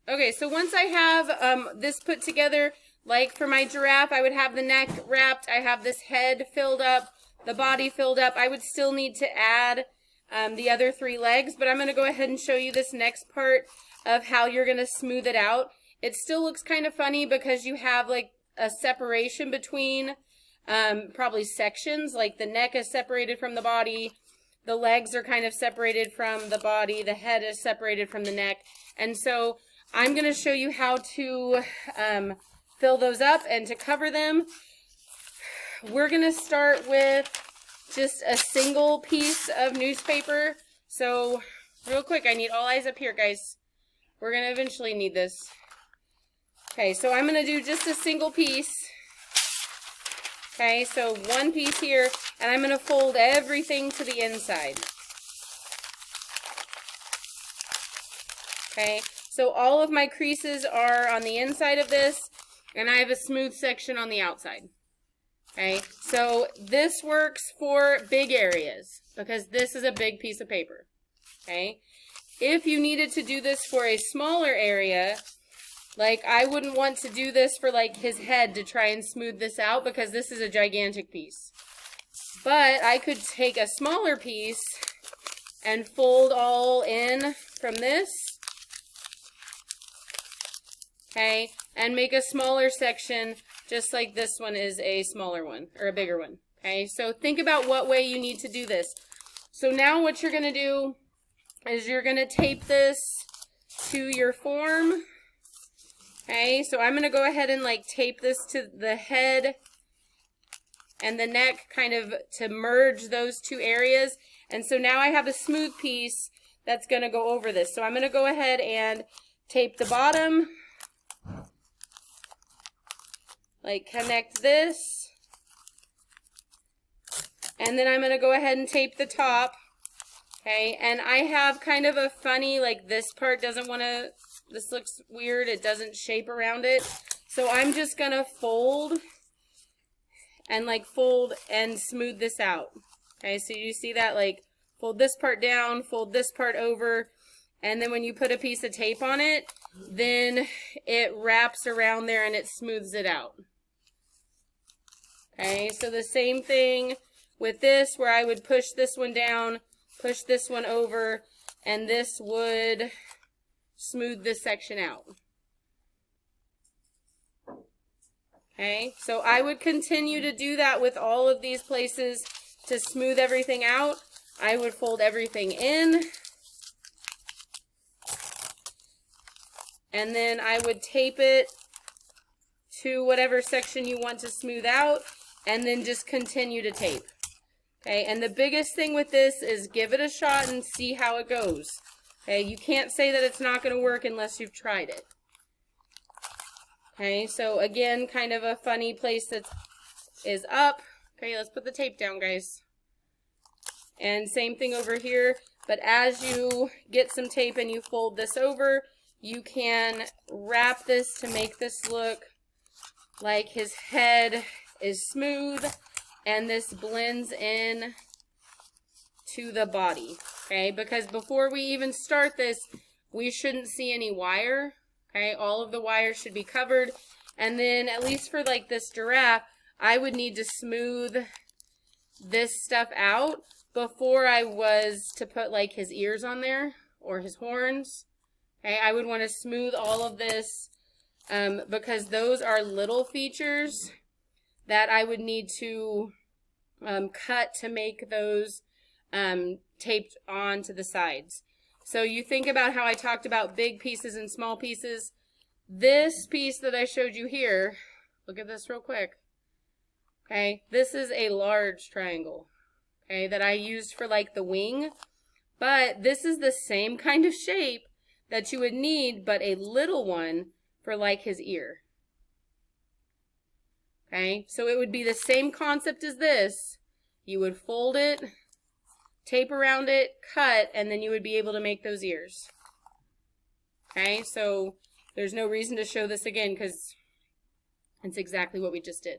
Okay, so once I have this put together, like for my giraffe, I would have the neck wrapped, I have this head filled up, the body filled up. I would still need to add the other 3 legs, but I'm going to go ahead and show you this next part of how you're going to smooth it out. It still looks kind of funny because you have like a separation between probably sections, like the neck is separated from the body, the legs are kind of separated from the body, the head is separated from the neck, and so I'm going to show you how to fill those up and to cover them. We're going to start with just a single piece of newspaper. So real quick, I need all eyes up here, guys. We're going to eventually need this. Okay, so I'm going to do just a single piece. Okay, so 1 piece here, and I'm going to fold everything to the inside. Okay, so all of my creases are on the inside of this, and I have a smooth section on the outside. Okay, so this works for big areas because this is a big piece of paper. Okay, if you needed to do this for a smaller area, like I wouldn't want to do this for like his head to try and smooth this out because this is a gigantic piece. But I could take a smaller piece and fold all in from this. Okay, and make a smaller section just like this one is a smaller one or a bigger one. Okay, so think about what way you need to do this. So now what you're going to do is you're going to tape this to your form. Okay, so I'm going to go ahead and like tape this to the head and the neck kind of to merge those 2 areas. And so now I have a smooth piece that's going to go over this. So I'm going to go ahead and tape the bottom. Like connect this, and then I'm going to go ahead and tape the top. Okay, and I have kind of a funny, like this part doesn't want to, this looks weird, it doesn't shape around it. So I'm just going to fold and like fold and smooth this out. Okay, so you see that, like fold this part down, fold this part over, and then when you put a piece of tape on it, then it wraps around there and it smooths it out. Okay, so the same thing with this, where I would push this one down, push this one over, and this would smooth this section out. Okay, so I would continue to do that with all of these places to smooth everything out. I would fold everything in, and then I would tape it to whatever section you want to smooth out, and then just continue to tape. Okay, and the biggest thing with this is give it a shot and see how it goes. Okay, you can't say that it's not going to work unless you've tried it. Okay, so again, kind of a funny place that is up. Okay, let's put the tape down, guys. And same thing over here, but as you get some tape and you fold this over, you can wrap this to make this look like his head is smooth and this blends in to the body. Okay, because before we even start this, we shouldn't see any wire. Okay, all of the wire should be covered. And then at least for like this giraffe, I would need to smooth this stuff out before I was to put like his ears on there or his horns. Okay, I would want to smooth all of this because those are little features that I would need to cut to make those taped on to the sides. So you think about how I talked about big pieces and small pieces. This piece that I showed you here, look at this real quick. Okay, this is a large triangle, okay, that I used for like the wing. But this is the same kind of shape that you would need, but a little one for like his ear. Okay, so it would be the same concept as this. You would fold it, tape around it, cut, and then you would be able to make those ears. Okay, so there's no reason to show this again because it's exactly what we just did.